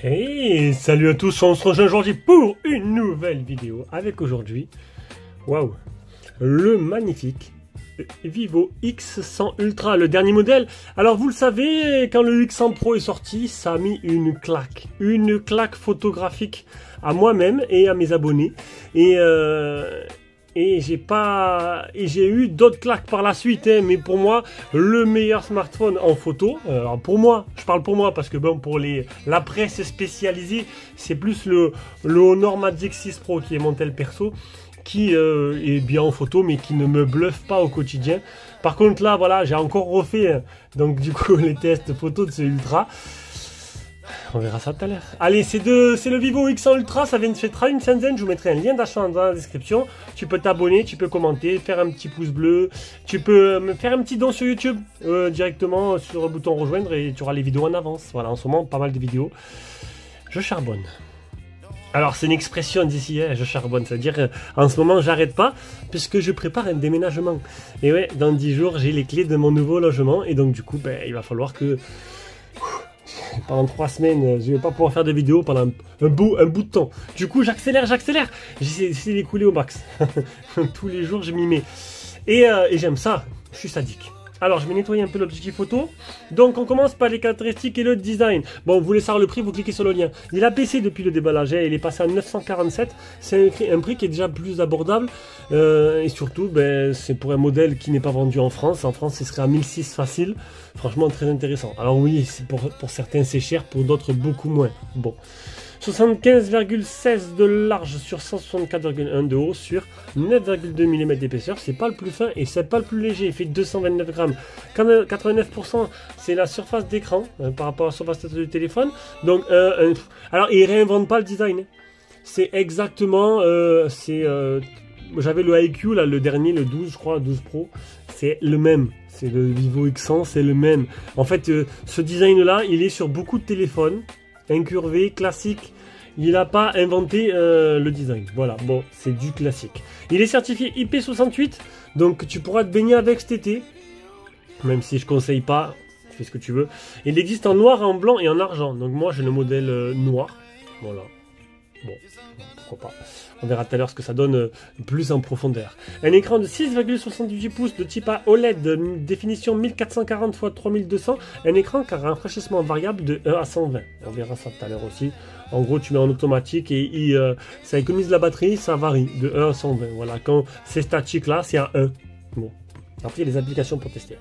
Hey, salut à tous, on se rejoint aujourd'hui pour une nouvelle vidéo avec aujourd'hui, waouh, le magnifique Vivo X100 Ultra, le dernier modèle. Alors vous le savez, quand le X100 Pro est sorti, ça a mis une claque photographique à moi-même et à mes abonnés. Et j'ai eu d'autres claques par la suite, hein, mais pour moi, le meilleur smartphone en photo, alors pour moi, je parle pour moi, parce que bon, pour la presse spécialisée, c'est plus le Honor Magic 6 Pro qui est mon tel perso, qui est bien en photo, mais qui ne me bluffe pas au quotidien. Par contre là, voilà, j'ai encore refait, hein, donc du coup, les tests photos de ce Ultra. On verra ça tout à l'heure. Allez, c'est le Vivo X100 Ultra, ça fera une quinzaine. Je vous mettrai un lien d'achat dans la description. Tu peux t'abonner, tu peux commenter, faire un petit pouce bleu. Tu peux me faire un petit don sur YouTube directement sur le bouton rejoindre et tu auras les vidéos en avance. Voilà, en ce moment, pas mal de vidéos. Je charbonne. Alors, c'est une expression d'ici, hein, je charbonne. C'est-à-dire, en ce moment, j'arrête pas puisque je prépare un déménagement. Et ouais, dans 10 jours, j'ai les clés de mon nouveau logement. Et donc, du coup, ben, il va falloir que... pendant 3 semaines, je vais pas pouvoir faire de vidéos pendant un bout de temps. Du coup, j'accélère. J'essaie d'écouler au max. Tous les jours, je m'y mets. Et j'aime ça. Je suis sadique. Alors, je vais nettoyer un peu l'objectif photo. Donc, on commence par les caractéristiques et le design. Bon, vous voulez savoir le prix, vous cliquez sur le lien. Il a baissé depuis le déballage. Il est passé à 947. C'est un prix qui est déjà plus abordable. Et surtout, ben, c'est pour un modèle qui n'est pas vendu en France. En France, ce serait à 1006 facile. Franchement, très intéressant. Alors oui, pour certains, c'est cher. Pour d'autres, beaucoup moins. Bon. 75,16 de large sur 164,1 de haut sur 9,2 mm d'épaisseur. C'est pas le plus fin et c'est pas le plus léger. Il fait 229 grammes. 89%, c'est la surface d'écran par rapport à la surface du téléphone. Donc, alors, il réinvente pas le design. C'est exactement... j'avais le IQ, là, le dernier, le 12, je crois, 12 Pro. C'est le même. C'est le Vivo X100, c'est le même. En fait, ce design-là, il est sur beaucoup de téléphones. Incurvé, classique. Il n'a pas inventé le design. Voilà, bon, c'est du classique. Il est certifié IP68, donc tu pourras te baigner avec cet été. Même si je conseille pas, fais ce que tu veux. Il existe en noir, en blanc et en argent. Donc moi, j'ai le modèle noir. Voilà. Bon, pourquoi pas. On verra tout à l'heure ce que ça donne plus en profondeur. Un écran de 6,78 pouces de type A OLED de définition 1440 x 3200. Un écran qui a un rafraîchissement variable de 1 à 120. On verra ça tout à l'heure aussi. En gros, tu mets en automatique et ça économise la batterie, ça varie de 1 à 120. Voilà, quand c'est statique là, c'est à 1. Bon. Après, il y a des applications pour tester.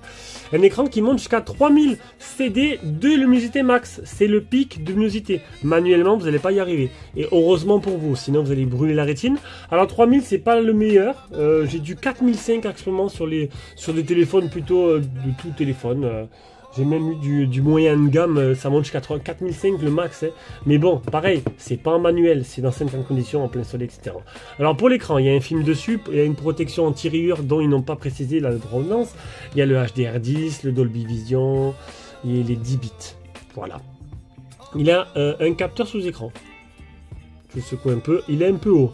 Un écran qui monte jusqu'à 3000 CD de luminosité max. C'est le pic de luminosité. Manuellement, vous n'allez pas y arriver. Et heureusement pour vous, sinon vous allez brûler la rétine. Alors 3000, c'est pas le meilleur. J'ai du 4005 actuellement sur des téléphones plutôt de tout téléphone. J'ai même eu du moyen de gamme, ça monte jusqu'à 4005 le max. Hein. Mais bon, pareil, c'est pas en manuel, c'est dans certaines conditions, en plein soleil, etc. Alors pour l'écran, il y a un film dessus, il y a une protection anti-rayures dont ils n'ont pas précisé la provenance. Il y a le HDR10, le Dolby Vision, et les 10 bits. Voilà. Il a un capteur sous écran. Je secoue un peu, il est un peu haut.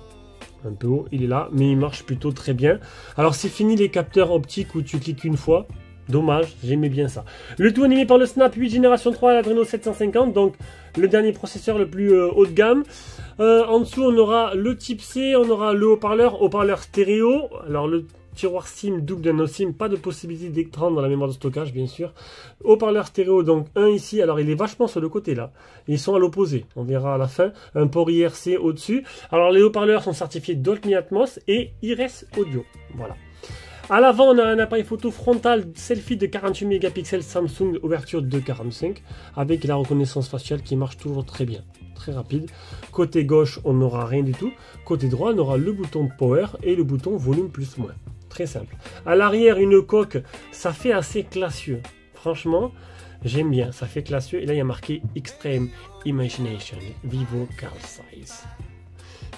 Un peu haut, il est là, mais il marche plutôt très bien. Alors c'est fini les capteurs optiques où tu cliques une fois. Dommage, j'aimais bien ça. Le tout animé par le Snap 8 génération 3 Adreno 750, donc le dernier processeur le plus haut de gamme. En dessous, on aura le type C, on aura le haut-parleur stéréo. Alors le tiroir SIM double d'un autre SIM, pas de possibilité d'écran dans la mémoire de stockage, bien sûr. Haut-parleur stéréo, donc un ici, alors il est vachement sur le côté là. Ils sont à l'opposé, on verra à la fin. Un port IRC au-dessus. Alors les haut-parleurs sont certifiés Dolby Atmos et Iris Audio. Voilà. À l'avant, on a un appareil photo frontal selfie de 48 mégapixels Samsung ouverture 2.45 avec la reconnaissance faciale qui marche toujours très bien, très rapide. Côté gauche, on n'aura rien du tout. Côté droit, on aura le bouton Power et le bouton Volume plus moins. Très simple. À l'arrière, une coque, ça fait assez classieux. Franchement, j'aime bien, ça fait classieux. Et là, il y a marqué Extreme Imagination Vivo Car Size.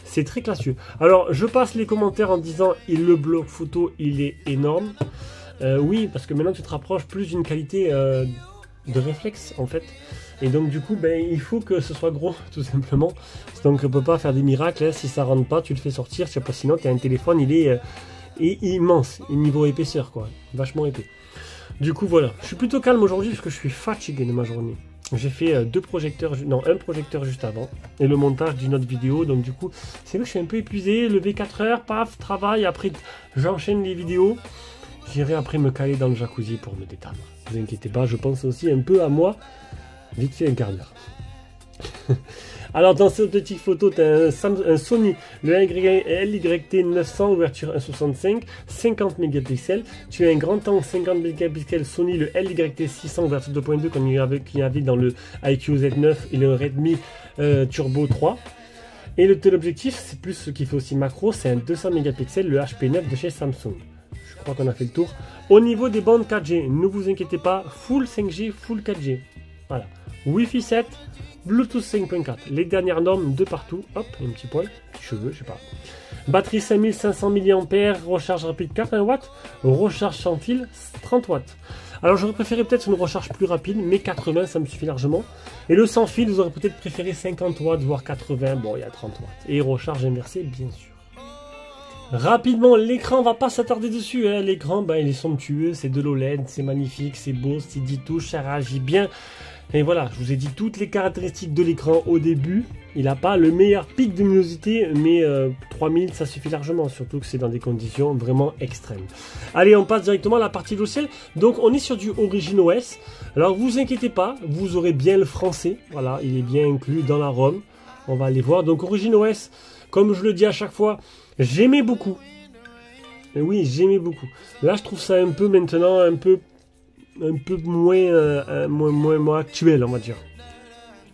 C'est très classieux. Alors, je passe les commentaires en disant le bloc photo, il est énorme. Oui, parce que maintenant, tu te rapproches plus d'une qualité de réflexe, en fait. Et donc, du coup, ben, il faut que ce soit gros, tout simplement. Donc, on ne peut pas faire des miracles. Hein. Si ça ne rentre pas, tu le fais sortir. Je sais pas, sinon, tu as un téléphone, il est immense. Niveau épaisseur, quoi. Vachement épais. Du coup, voilà. Je suis plutôt calme aujourd'hui parce que je suis fatigué de ma journée. J'ai fait deux projecteurs, non, un projecteur juste avant, et le montage d'une autre vidéo. Donc du coup, c'est vrai que je suis un peu épuisé, lever 4 heures, paf, travail, après j'enchaîne les vidéos. J'irai après me caler dans le jacuzzi pour me détendre. Ne vous inquiétez pas, je pense aussi un peu à moi. Vite fait un quart d'heure. Alors dans cette petite photo, tu as un Sony, le LYT900, ouverture 1.65, 50 mégapixels. Tu as un grand angle 50 mégapixels Sony, le LYT600, ouverture 2.2, comme il y avait dans le IQ Z9 et le Redmi Turbo 3. Et le téléobjectif, c'est plus ce qui fait aussi macro, c'est un 200 mégapixels, le HP9 de chez Samsung. Je crois qu'on a fait le tour. Au niveau des bandes 4G, ne vous inquiétez pas, full 5G, full 4G. Voilà. Wi-Fi 7, Bluetooth 5.4. Les dernières normes de partout. Hop, un petit poil, petit cheveu, je sais pas. Batterie 5500 mAh, recharge rapide 80 watts, recharge sans fil 30 watts. Alors j'aurais préféré peut-être une recharge plus rapide, mais 80 ça me suffit largement. Et le sans fil, vous aurez peut-être préféré 50 watts, voire 80, bon il y a 30 watts. Et recharge inversée, bien sûr. Rapidement, l'écran, on va pas s'attarder dessus. Hein. L'écran, ben, il est somptueux, c'est de l'OLED, c'est magnifique, c'est beau, c'est 10 touches, ça réagit bien. Et voilà, je vous ai dit toutes les caractéristiques de l'écran au début. Il n'a pas le meilleur pic de luminosité, mais 3000 ça suffit largement, surtout que c'est dans des conditions vraiment extrêmes. Allez, on passe directement à la partie logicielle. Donc on est sur du OriginOS. Alors vous inquiétez pas, vous aurez bien le français. Voilà, il est bien inclus dans la ROM. On va aller voir. Donc OriginOS, comme je le dis à chaque fois, j'aimais beaucoup. Et oui, j'aimais beaucoup. Là, je trouve ça un peu maintenant, un peu moins actuel, on va dire.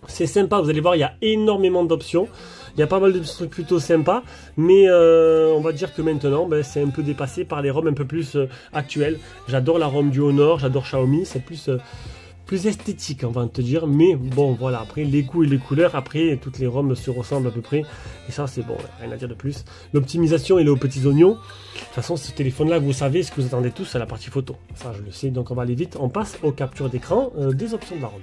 C'est sympa, vous allez voir, il y a énormément d'options. Il y a pas mal de trucs plutôt sympas. Mais on va dire que maintenant, ben, c'est un peu dépassé par les ROM un peu plus actuelles. J'adore la ROM du Honor, j'adore Xiaomi. C'est plus esthétique, on va te dire, mais bon voilà, après les goûts et les couleurs, après toutes les ROM se ressemblent à peu près, et ça c'est bon, rien à dire de plus. L'optimisation elle est aux petits oignons. De toute façon ce téléphone là, vous savez ce que vous attendez tous, c'est la partie photo, ça je le sais, donc on va aller vite, on passe aux captures d'écran des options de la ROM.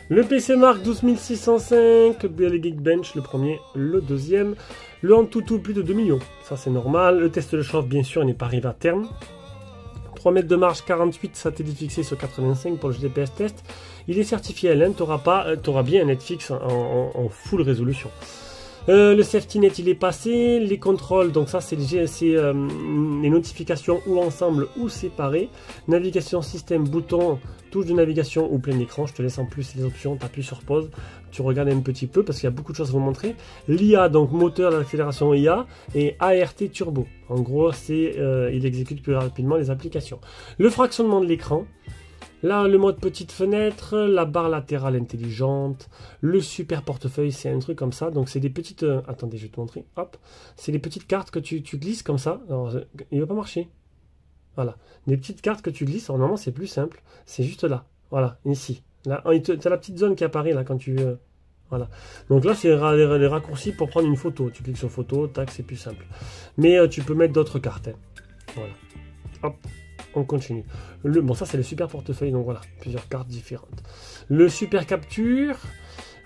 Le PC Mark 12605, le Geekbench, le premier, le deuxième, le Antutu plus de 2 millions, ça c'est normal, le test de chauffe bien sûr n'est pas arrivé à terme. 3 mètres de marge, 48 satellites fixés sur 85 pour le GPS test. Il est certifié L1, tu auras bien un Netflix en full résolution. Le safety net il est passé, les contrôles, donc ça c'est les notifications ou ensemble ou séparées. Navigation système, bouton, touche de navigation ou plein écran, je te laisse en plus les options, tu appuies sur pause, tu regardes un petit peu parce qu'il y a beaucoup de choses à vous montrer. L'IA, donc moteur d'accélération IA et ART turbo, en gros il exécute plus rapidement les applications. Le fractionnement de l'écran. Là, le mode petite fenêtre, la barre latérale intelligente, le super portefeuille, c'est un truc comme ça. Donc, c'est des petites... attendez, je vais te montrer. Hop, c'est des petites cartes que tu glisses comme ça. Alors, il ne va pas marcher. Voilà. Des petites cartes que tu glisses. Alors, normalement, c'est plus simple. C'est juste là. Voilà, ici. Là, tu as la petite zone qui apparaît là quand tu... voilà. Donc là, c'est les raccourcis pour prendre une photo. Tu cliques sur photo, tac, c'est plus simple. Mais tu peux mettre d'autres cartes. Hein. Voilà. Hop. On continue. Bon, ça c'est le super portefeuille, donc voilà, plusieurs cartes différentes. Le super capture,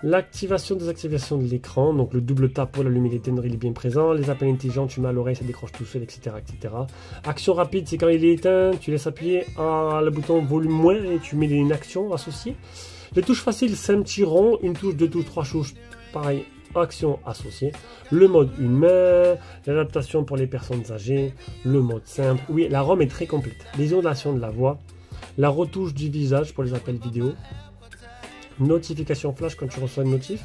l'activation, désactivation de l'écran, donc le double tap pour l'allumer l'éteindre, il est bien présent. Les appels intelligents, tu mets à l'oreille, ça décroche tout seul, etc., etc. Action rapide, c'est quand il est éteint, tu laisses appuyer le bouton volume moins et tu mets une action associée. Les touches faciles, c'est un petit rond, une touche, deux touches, trois touches, pareil. Action associée, le mode humain, l'adaptation pour les personnes âgées, le mode simple. Oui, la ROM est très complète. L'isolation de la voix, la retouche du visage pour les appels vidéo, notification flash quand tu reçois une notif,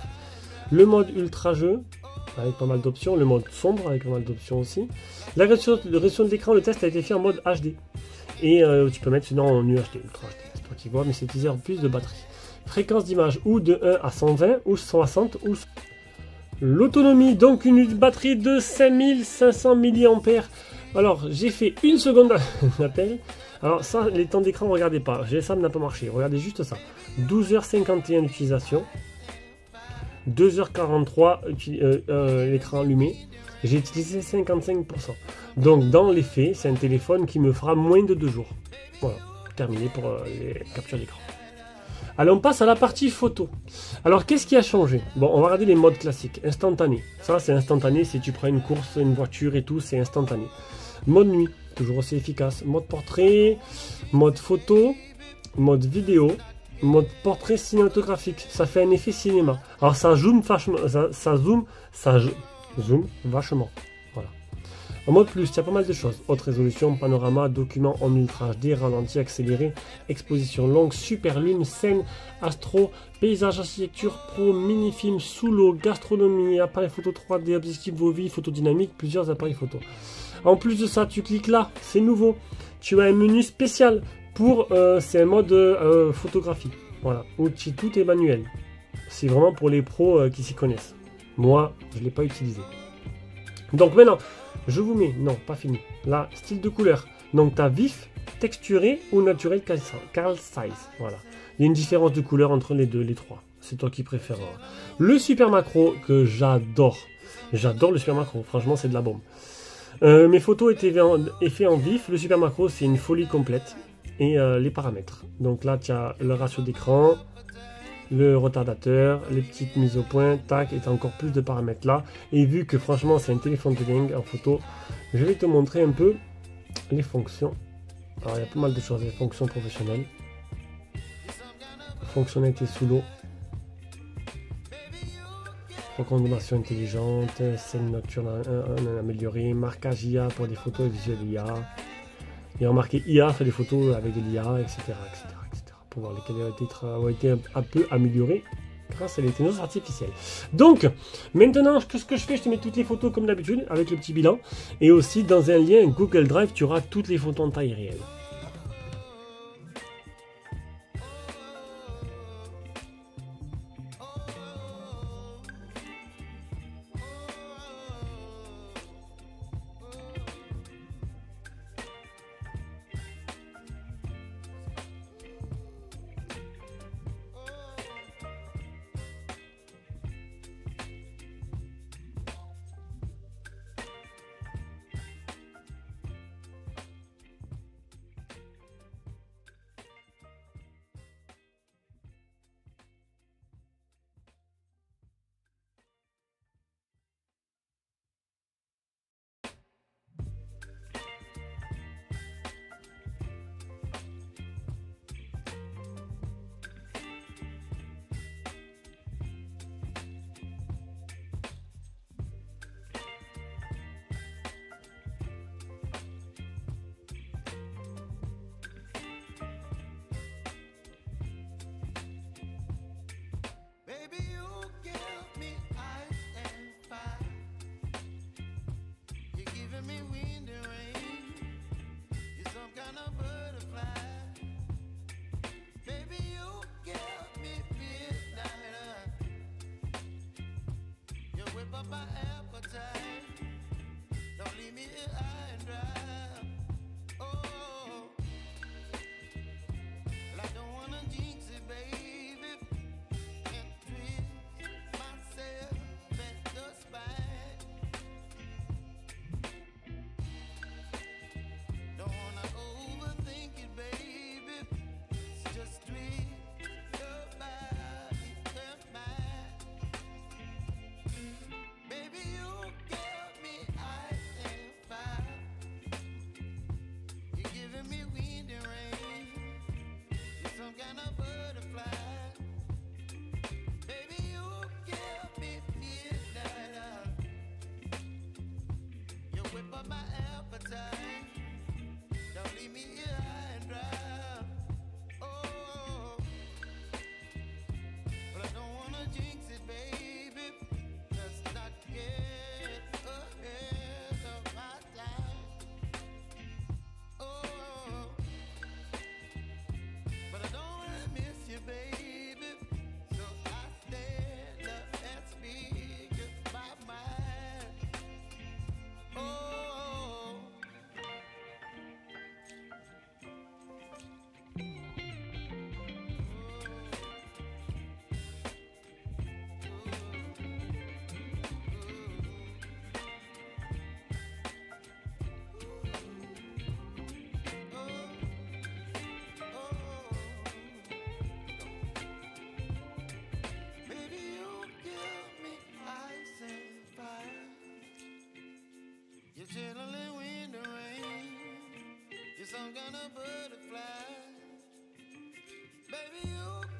le mode ultra jeu avec pas mal d'options, le mode sombre avec pas mal d'options aussi. La résolution de l'écran, le test a été fait en mode HD et tu peux mettre sinon en UHD, ultra HD, c'est toi qui vois, mais c'est utiliser en plus de batterie. Fréquence d'image ou de 1 à 120 ou 60 ou... L'autonomie, donc une batterie de 5500 mAh. Alors, j'ai fait une seconde d'appel. Alors ça, les temps d'écran, regardez pas. GSM n'a pas marché. Regardez juste ça. 12h51 d'utilisation. 2h43 l'écran allumé. J'ai utilisé 55%. Donc, dans les faits, c'est un téléphone qui me fera moins de 2 jours. Voilà, terminé pour les captures d'écran. Allez, on passe à la partie photo. Alors, qu'est-ce qui a changé? Bon, on va regarder les modes classiques. Instantané. Ça, c'est instantané. Si tu prends une course, une voiture et tout, c'est instantané. Mode nuit, toujours aussi efficace. Mode portrait, mode photo, mode vidéo, Mode portrait cinématographique. Ça fait un effet cinéma. Alors ça zoome vachement. Zoom vachement. Voilà. En mode plus, il y a pas mal de choses. Haute résolution, panorama, document en ultra HD, ralenti accéléré, exposition longue, super lune, scène, astro, paysage, architecture, pro, mini-film, sous l'eau, gastronomie, appareil photo 3D, objectif Vovi, photo dynamique, plusieurs appareils photo. En plus de ça, tu cliques là, c'est nouveau. Tu as un menu spécial pour, c'est un mode photographie. Voilà, où tout est manuel. C'est vraiment pour les pros qui s'y connaissent. Moi, je ne l'ai pas utilisé. Donc maintenant, je vous mets, non, pas fini. Là, style de couleur. Donc, tu as vif, texturé ou naturel Carl Size. Voilà. Il y a une différence de couleur entre les deux, les trois. C'est toi qui préfères. Le super macro que j'adore. J'adore le super macro. Franchement, c'est de la bombe. Mes photos étaient faites en vif. Le super macro, c'est une folie complète. Et les paramètres. Donc là, tu as le ratio d'écran, le retardateur, les petites mises au point, tac, et tu as encore plus de paramètres là. Et vu que franchement, c'est un téléphone de dingue en photo, je vais te montrer un peu les fonctions. Alors, il y a pas mal de choses. Les fonctions professionnelles, fonctionnalité sous l'eau, recommandation intelligente, scène nocturne améliorée, marquage IA pour des photos et visuels IA. Il y a marqué IA sur les photos avec de l'IA, etc., etc., etc. Pour voir lesquelles ont été un peu améliorées grâce à l'intelligence artificielle. Donc, maintenant, ce que je fais, je te mets toutes les photos comme d'habitude, avec le petit bilan. Et aussi, dans un lien Google Drive, tu auras toutes les photos en taille réelle. chilling when the rain. You're some kind of butterfly. Baby, you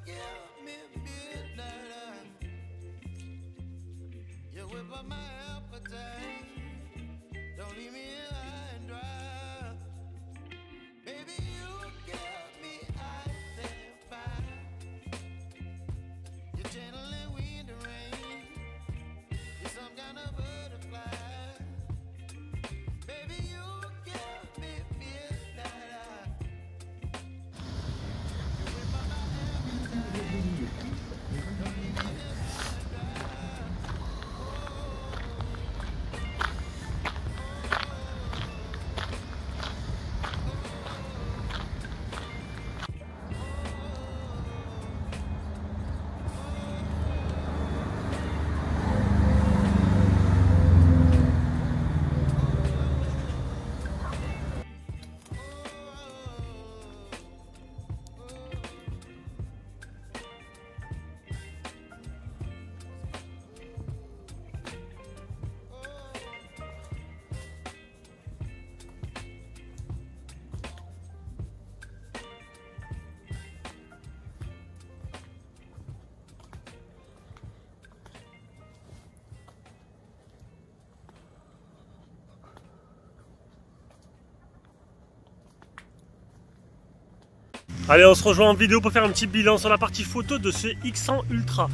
Allez, on se rejoint en vidéo pour faire un petit bilan sur la partie photo de ce X100 Ultra.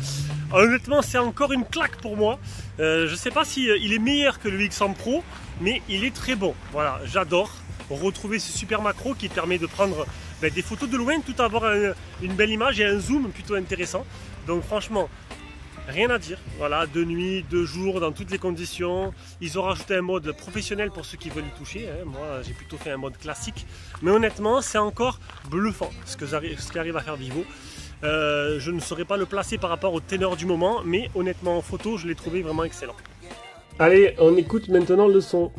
Honnêtement, c'est encore une claque pour moi. Je sais pas si il est meilleur que le X100 Pro, mais il est très bon. Voilà, j'adore retrouver ce super macro qui permet de prendre des photos de loin, tout avoir une belle image et un zoom plutôt intéressant. Donc franchement, rien à dire. Voilà, de nuit, de jour, dans toutes les conditions. Ils ont rajouté un mode professionnel pour ceux qui veulent y toucher. Moi, j'ai plutôt fait un mode classique. Mais honnêtement, c'est encore bluffant ce qu'arrive à faire Vivo. Je ne saurais pas le placer par rapport au ténor du moment, mais honnêtement, en photo, je l'ai trouvé vraiment excellent. Allez, on écoute maintenant le son.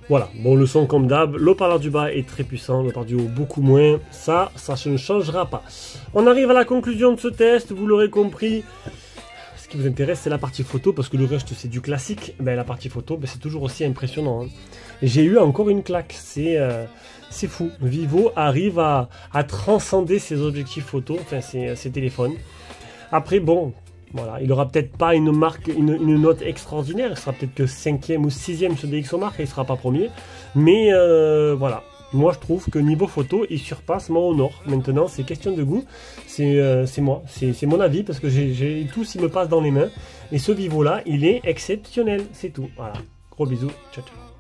Voilà, bon, le son comme d'hab, l'haut-parleur du bas est très puissant, le l'haut-parleur du haut beaucoup moins, ça ne changera pas. On arrive à la conclusion de ce test, vous l'aurez compris. Ce qui vous intéresse, c'est la partie photo, parce que le reste c'est du classique. La partie photo, c'est toujours aussi impressionnant. J'ai eu encore une claque, c'est fou. Vivo arrive à transcender ses objectifs photo, enfin ses téléphones. Après, bon, voilà, il n'aura peut-être pas une note extraordinaire, il sera peut-être que 5e ou 6e sur DxOMark et il ne sera pas premier. Mais voilà, moi je trouve que niveau photo, il surpasse mon Honor. Maintenant, c'est question de goût, c'est moi, c'est mon avis parce que tout s'il me passe dans les mains. Et ce Vivo là, il est exceptionnel, c'est tout. Voilà, gros bisous, ciao ciao.